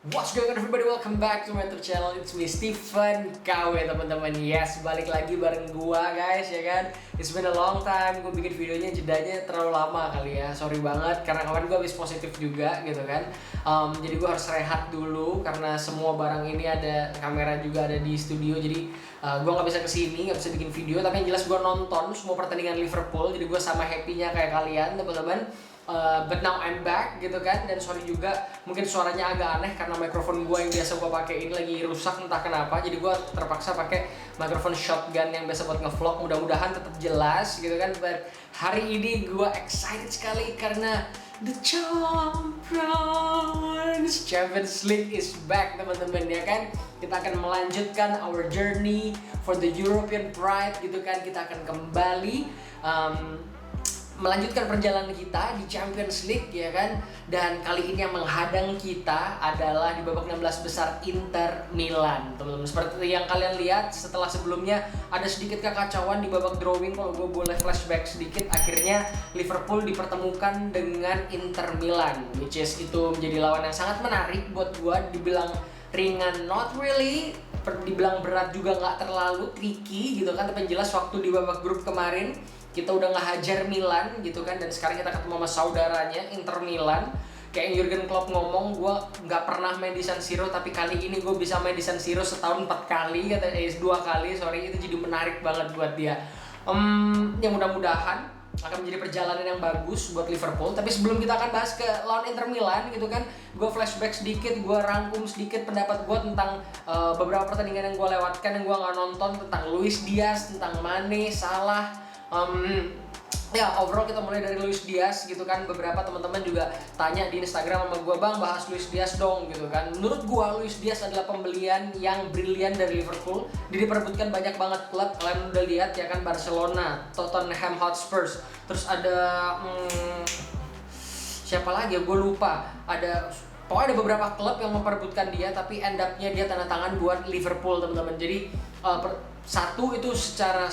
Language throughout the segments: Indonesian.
What's going on everybody, welcome back to my YouTube channel. It's me Stephen KW teman-teman. Yes, balik lagi bareng gua guys ya kan. It's been a long time, gue bikin videonya jedanya terlalu lama kali ya. Sorry banget karena kemarin gue habis positif juga gitu kan. Jadi gue harus rehat dulu karena semua barang ini ada, kamera juga ada di studio. Jadi gue nggak bisa kesini, nggak bisa bikin video. Tapi yang jelas gue nonton semua pertandingan Liverpool. Jadi gue sama happy-nya kayak kalian teman-teman. But now I'm back gitu kan, dan sorry juga mungkin suaranya agak aneh karena mikrofon gue yang biasa gue pakai ini lagi rusak entah kenapa, jadi gue terpaksa pakai mikrofon shotgun yang biasa buat ngevlog. Mudah-mudahan tetap jelas gitu kan. But hari ini gue excited sekali karena the Champions League is back teman-teman ya kan. Kita akan melanjutkan our journey for the European Pride gitu kan. Kita akan kembali melanjutkan perjalanan kita di Champions League ya kan. Dan kali ini yang menghadang kita adalah di babak 16 besar Inter Milan teman-teman. Seperti yang kalian lihat, setelah sebelumnya ada sedikit kekacauan di babak drawing. Kalau gue boleh flashback sedikit, akhirnya Liverpool dipertemukan dengan Inter Milan, which is itu menjadi lawan yang sangat menarik buat gue. Dibilang ringan, not really, dibilang berat juga nggak terlalu tricky gitu kan. Tapi yang jelas waktu di babak grup kemarin kita udah ngehajar Milan gitu kan, dan sekarang kita ketemu sama saudaranya Inter Milan. Kayak Jurgen Klopp ngomong, gue nggak pernah main di San Siro, tapi kali ini gue bisa main di San Siro setahun 4 kali, dua kali, sorry, itu jadi menarik banget buat dia. Yang mudah-mudahan akan menjadi perjalanan yang bagus buat Liverpool. Tapi sebelum kita akan bahas ke lawan Inter Milan gitu kan, gue flashback sedikit, gue rangkum sedikit pendapat gue tentang beberapa pertandingan yang gue lewatkan, yang gue nggak nonton, tentang Luis Diaz, tentang Mane, Salah. Ya overall kita mulai dari Luis Diaz gitu kan. Beberapa teman-teman juga tanya di Instagram sama gue, bang bahas Luis Diaz dong gitu kan. Menurut gue Luis Diaz adalah pembelian yang brilian dari Liverpool. Dia diperebutkan banyak banget klub, kalian udah lihat ya kan, Barcelona, Tottenham Hotspur, terus ada siapa lagi ya, gue lupa. Pokoknya ada beberapa klub yang memperebutkan dia, tapi end up-nya dia tanda tangan buat Liverpool teman-teman. Jadi satu itu secara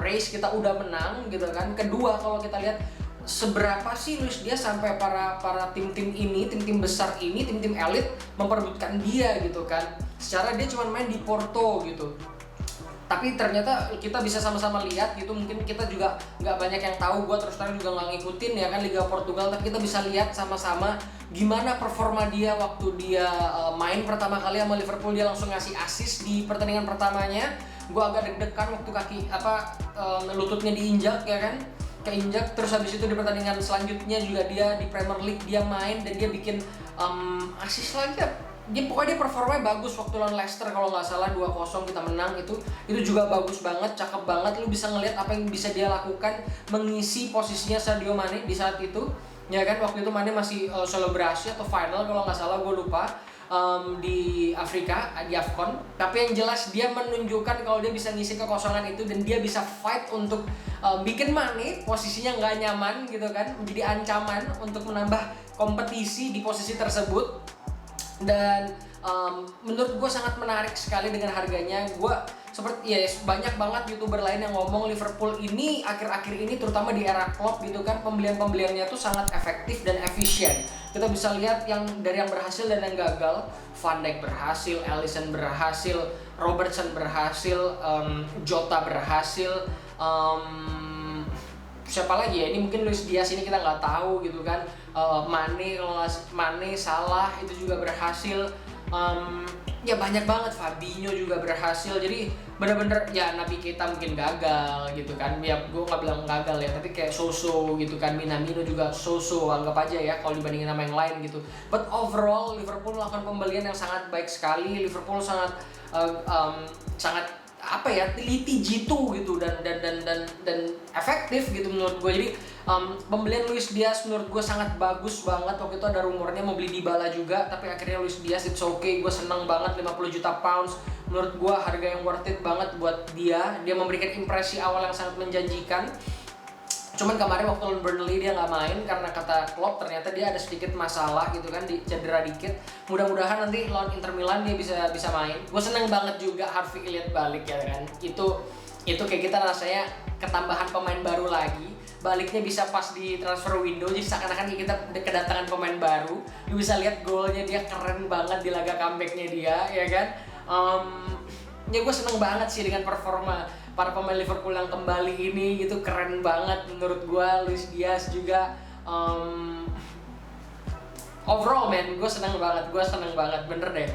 race kita udah menang gitu kan. Kedua, kalau kita lihat seberapa sih Luis dia sampai para tim-tim ini, tim-tim besar ini, tim-tim elit memperebutkan dia gitu kan. Secara dia cuma main di Porto gitu, tapi ternyata kita bisa sama-sama lihat gitu. Mungkin kita juga nggak banyak yang tahu, gue terus terang juga nggak ngikutin ya kan Liga Portugal, tapi kita bisa lihat sama-sama gimana performa dia waktu dia main pertama kali sama Liverpool. Dia langsung ngasih assist di pertandingan pertamanya. Gue agak deg-degan waktu lututnya diinjak ya kan, keinjak. Terus habis itu di pertandingan selanjutnya juga dia di Premier League dia main dan dia bikin assist lagi ya. Pokoknya dia performanya bagus waktu lawan Leicester kalau nggak salah 2-0 kita menang. Itu juga bagus banget, cakep banget. Lu bisa ngeliat apa yang bisa dia lakukan mengisi posisinya Sadio Mane di saat itu ya kan. Waktu itu Mane masih selebrasi atau final kalau nggak salah, gue lupa, di Afrika, di AFCON. Tapi yang jelas dia menunjukkan kalau dia bisa ngisi kekosongan itu, dan dia bisa fight untuk bikin Mane posisinya nggak nyaman gitu kan, menjadi ancaman untuk menambah kompetisi di posisi tersebut. Dan menurut gue sangat menarik sekali dengan harganya. Gue seperti ya banyak banget YouTuber lain yang ngomong Liverpool ini akhir-akhir ini, terutama di era Klopp gitu kan, pembeliannya tuh sangat efektif dan efisien. Kita bisa lihat yang dari yang berhasil dan yang gagal. Van Dijk berhasil, Alisson berhasil, Robertson berhasil, Jota berhasil, siapa lagi ya, ini mungkin Luis Diaz ini kita nggak tahu gitu kan. Mane, Salah itu juga berhasil. Ya banyak banget, Fabinho juga berhasil. Jadi bener-bener ya, Naby Keita mungkin gagal gitu kan. Ya gue nggak bilang gagal ya, tapi kayak so-so gitu kan. Minamino juga so-so, anggap aja ya kalau dibandingin sama yang lain gitu. But overall Liverpool melakukan pembelian yang sangat baik sekali. Liverpool sangat apa ya, teliti jitu gitu dan efektif gitu menurut gue. Jadi pembelian Luis Diaz menurut gue sangat bagus banget. Waktu itu ada rumornya mau beli Dybala juga, tapi akhirnya Luis Diaz it's okay. Gue seneng banget, 50 juta pounds menurut gue harga yang worth it banget buat dia. Dia memberikan impresi awal yang sangat menjanjikan. Cuman kemarin waktu lawan Burnley dia nggak main karena kata Klopp ternyata dia ada sedikit masalah gitu kan, cedera dikit. Mudah-mudahan nanti lawan Inter Milan dia bisa main. Gue seneng banget juga Harvey Elliott balik ya kan. Itu itu kayak kita rasanya ketambahan pemain baru lagi. Baliknya bisa pas di transfer window, jadi seakan-akan kita kedatangan pemain baru. Lu bisa lihat golnya dia keren banget di laga comebacknya dia, ya kan? Ya gue seneng banget sih dengan performa para pemain Liverpool yang kembali ini, gitu keren banget menurut gue. Luis Diaz juga overall man, gue seneng banget bener deh.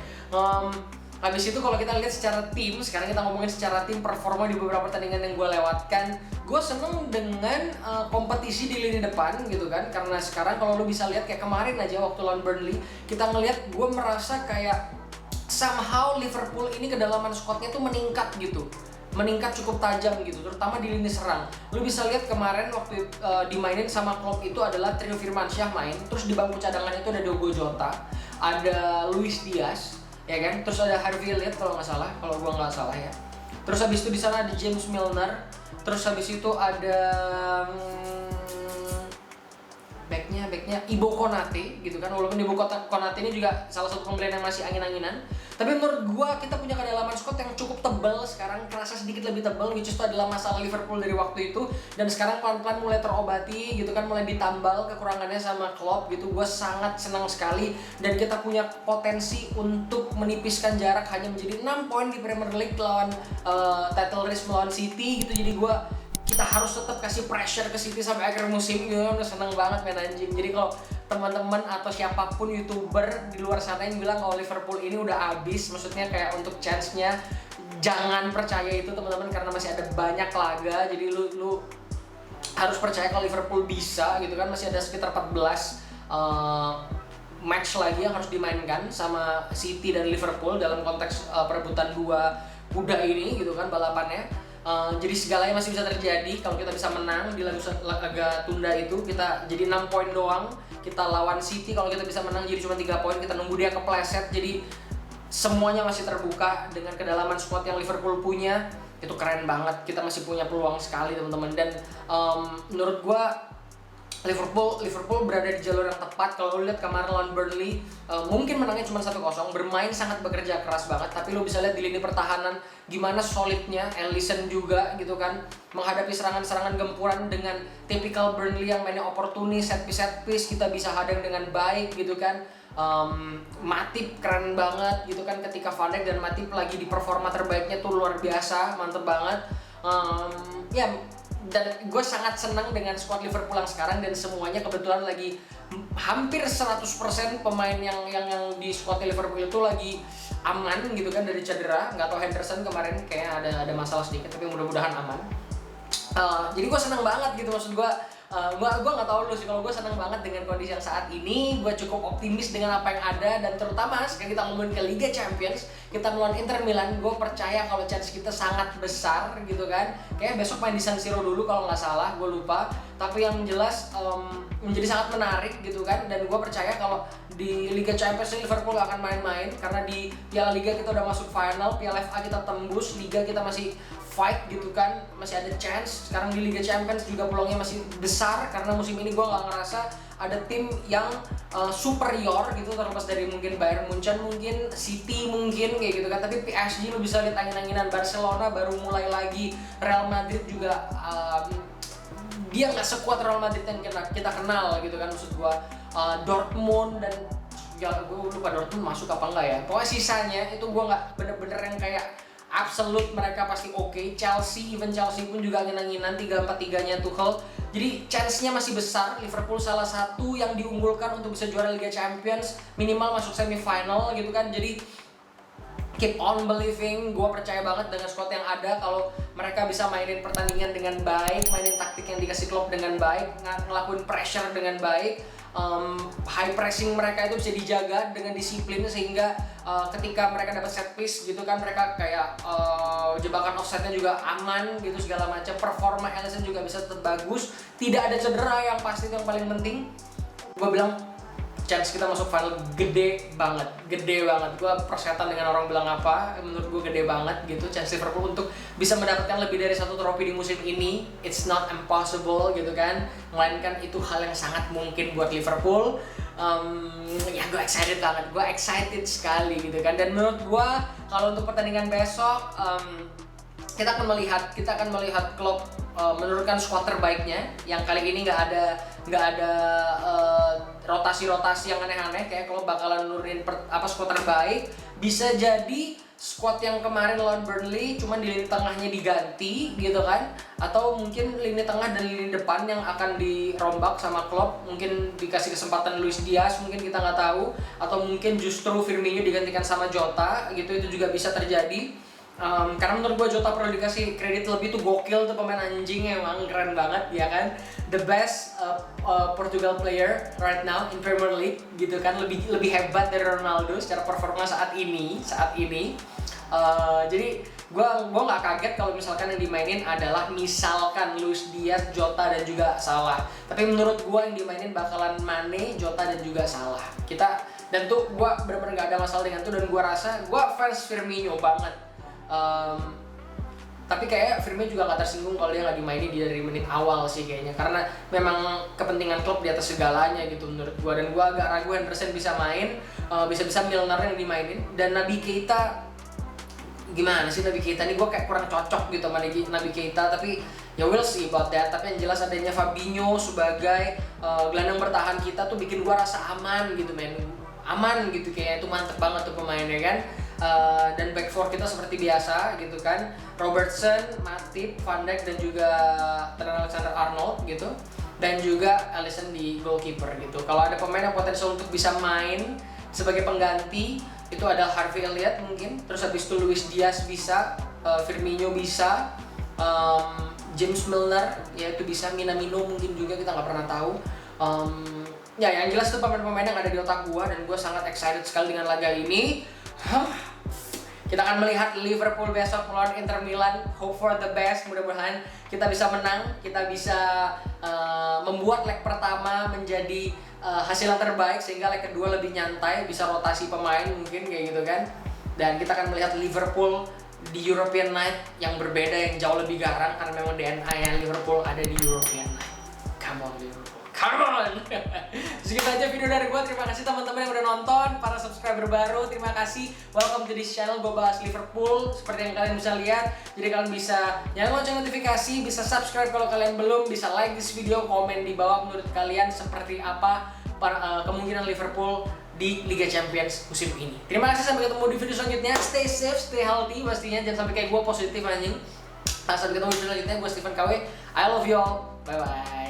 Habis itu kalau kita lihat secara tim, sekarang kita ngomongin secara tim performa di beberapa pertandingan yang gue lewatkan. Gue seneng dengan kompetisi di lini depan gitu kan. Karena sekarang kalau lo bisa lihat kayak kemarin aja waktu lawan Burnley, kita ngelihat gue merasa kayak somehow Liverpool ini kedalaman squadnya tuh meningkat gitu. Meningkat cukup tajam gitu, terutama di lini serang. Lu bisa lihat kemarin waktu dimainin sama Klopp itu adalah trio Firmansyah main, terus di bangku cadangan itu ada Diogo Jota, ada Luis Diaz, ya kan? Terus ada Harvey Elliott kalau gua nggak salah ya. Terus habis itu di sana ada James Milner, terus habis itu ada backnya Ibo Konate gitu kan. Walaupun Ibo Konate ini juga salah satu pembelian yang masih angin-anginan, tapi menurut gua kita punya kedalaman squad yang cukup tebal sekarang, kerasa sedikit lebih tebal, which is itu adalah masalah Liverpool dari waktu itu, dan sekarang pelan-pelan mulai terobati gitu kan, mulai ditambal kekurangannya sama Klopp gitu. Gua sangat senang sekali, dan kita punya potensi untuk menipiskan jarak hanya menjadi 6 poin di Premier League lawan title race melawan City gitu. Jadi kita harus tetap kasih pressure ke City sampai akhir musim gitu. Udah seneng banget main anjing. Jadi kalau teman-teman atau siapapun YouTuber di luar sana yang bilang kalau Liverpool ini udah habis, maksudnya kayak untuk chance-nya, jangan percaya itu teman-teman, karena masih ada banyak laga. Jadi lu harus percaya kalau Liverpool bisa gitu kan. Masih ada sekitar 14 match lagi yang harus dimainkan sama City dan Liverpool dalam konteks perebutan dua kuda ini gitu kan, balapannya. Jadi segalanya masih bisa terjadi kalau kita bisa menang di laga tunda itu. Kita jadi 6 poin doang. Kita lawan City, kalau kita bisa menang jadi cuma 3 poin. Kita nunggu dia kepleset. Jadi semuanya masih terbuka dengan kedalaman squad yang Liverpool punya. Itu keren banget. Kita masih punya peluang sekali teman-teman. Dan menurut gua Liverpool berada di jalur yang tepat. Kalau lu lihat kemarin lawan Burnley, mungkin menangnya cuma 1-0, bermain sangat bekerja keras banget, tapi lu bisa lihat di lini pertahanan gimana solidnya Alisson juga gitu kan, menghadapi serangan-serangan gempuran dengan tipikal Burnley yang mainnya oportunis, set piece kita bisa hadang dengan baik gitu kan. Matip keren banget gitu kan, ketika Van Dijk dan Matip lagi di performa terbaiknya tuh luar biasa, mantep banget. Dan gue sangat senang dengan squad Liverpool yang sekarang, dan semuanya kebetulan lagi hampir 100% pemain yang di squad Liverpool itu lagi aman gitu kan dari cedera. Nggak tahu Henderson kemarin kayak ada masalah sedikit, tapi mudah-mudahan aman. Jadi gue senang banget gitu, maksud gue nggak tahu lu sih, kalau gue senang banget dengan kondisi yang saat ini. Gue cukup optimis dengan apa yang ada, dan terutama sekarang kita ngomongin ke Liga Champions, kita melawan Inter Milan. Gue percaya kalau chance kita sangat besar gitu kan. Kayak besok main di San Siro dulu kalau nggak salah, gue lupa. Tapi yang jelas menjadi sangat menarik gitu kan. Dan gue percaya kalau di Liga Champions Liverpool akan main-main, karena di Piala Liga kita udah masuk final, Piala FA kita tembus, Liga kita masih fight gitu kan, masih ada chance. Sekarang di Liga Champions juga peluangnya masih besar, karena musim ini gue nggak ngerasa ada tim yang superior gitu, terlepas dari mungkin Bayern Munchen, mungkin City mungkin kayak gitu kan. Tapi PSG lu bisa lihat angin-anginan, Barcelona baru mulai lagi, Real Madrid juga dia nggak sekuat Real Madrid yang kita kenal gitu kan, maksud gue. Dortmund dan ya gue lupa Dortmund masuk apa enggak ya, pokoknya sisanya itu gue nggak bener-bener yang kayak absolut mereka pasti oke. Chelsea pun juga angin-anginan, 3-4-3-nya Tuchel. Jadi chance-nya masih besar. Liverpool salah satu yang diunggulkan untuk bisa juara Liga Champions, minimal masuk semifinal gitu kan. Jadi keep on believing. Gue percaya banget dengan squad yang ada, kalau mereka bisa mainin pertandingan dengan baik, mainin taktik yang dikasih Klopp dengan baik, ngelakuin pressure dengan baik, high pressing mereka itu bisa dijaga dengan disiplin, sehingga ketika mereka dapat set piece gitu kan, mereka kayak jebakan offside-nya juga aman gitu, segala macam. Performa Alisson juga bisa tetap bagus, tidak ada cedera yang pasti, itu yang paling penting. Gue bilang chance kita masuk final gede banget. Gue persetan dengan orang bilang apa, menurut gue gede banget gitu chance Liverpool untuk bisa mendapatkan lebih dari 1 trofi di musim ini. It's not impossible gitu kan, melainkan itu hal yang sangat mungkin buat Liverpool. Ya gue excited sekali gitu kan. Dan menurut gue kalau untuk pertandingan besok, kita akan melihat Klopp menurunkan squad terbaiknya yang kali ini nggak ada rotasi-rotasi yang aneh-aneh. Kayak Klopp bakalan nurunin squad terbaik. Bisa jadi squad yang kemarin lawan Burnley cuman di lini tengahnya diganti gitu kan, atau mungkin lini tengah dan lini depan yang akan dirombak sama Klopp, mungkin dikasih kesempatan Luis Diaz, mungkin kita nggak tahu, atau mungkin justru Firmino digantikan sama Jota gitu, itu juga bisa terjadi. Karena menurut gue Jota perlu dikasih kredit lebih, tuh gokil tuh, pemain anjing, emang keren banget ya kan, the best Portugal player right now in Premier League gitu kan, lebih hebat dari Ronaldo secara performa saat ini. Jadi gue nggak kaget kalau misalkan yang dimainin adalah misalkan Luis Diaz, Jota dan juga Salah. Tapi menurut gue yang dimainin bakalan Mane, Jota dan juga Salah. Dan tuh gue bener-bener nggak ada masalah dengan itu, dan gue rasa gue fans Firmino banget. Tapi kayak Firmino juga nggak tersinggung kalau dia nggak dimainin dari menit awal sih kayaknya, karena memang kepentingan klub di atas segalanya gitu menurut gua. Dan gua agak ragu Henderson bisa main, bisa-bisa Milner yang dimainin. Dan Naby Keita, gimana sih Naby Keita nih, gua kayak kurang cocok gitu sama Naby Keita, tapi ya we'll see about that. Tapi yang jelas adanya Fabinho sebagai gelandang bertahan kita tuh bikin gua rasa aman gitu, aman gitu, kayak itu mantep banget tuh pemainnya kan. Dan back four kita seperti biasa gitu kan, Robertson, Matip, Van Dijk dan juga Trent Alexander-Arnold gitu, dan juga Alisson di goalkeeper gitu. Kalau ada pemain yang potensial untuk bisa main sebagai pengganti, itu adalah Harvey Elliott mungkin, terus habis itu Luis Diaz bisa, Firmino bisa, James Milner ya itu bisa, Minamino mungkin juga, kita nggak pernah tahu. Ya yang jelas tuh pemain-pemain yang ada di otak gua, dan gua sangat excited sekali dengan laga ini. Kita akan melihat Liverpool besok melawan Inter Milan. Hope for the best, mudah-mudahan kita bisa menang, kita bisa membuat leg pertama menjadi hasil yang terbaik, sehingga leg kedua lebih nyantai, bisa rotasi pemain mungkin kayak gitu kan. Dan kita akan melihat Liverpool di European Night yang berbeda, yang jauh lebih garang, karena memang DNA-nya Liverpool ada di European Night. Come on Liverpool, come on. Segitu aja video dari gue. Terima kasih teman-teman yang udah nonton, para subscriber baru, terima kasih. Welcome to this channel, gue bahas Liverpool seperti yang kalian bisa lihat. Jadi kalian bisa nyalain lonceng notifikasi, bisa subscribe kalau kalian belum, bisa like this video, komen di bawah menurut kalian seperti apa kemungkinan Liverpool di Liga Champions musim ini. Terima kasih, sampai ketemu di video selanjutnya. Stay safe, stay healthy pastinya, jangan sampai kayak gue positif anjing. Sampai ketemu di video selanjutnya. Gue Stephen KW, I love you all, bye bye.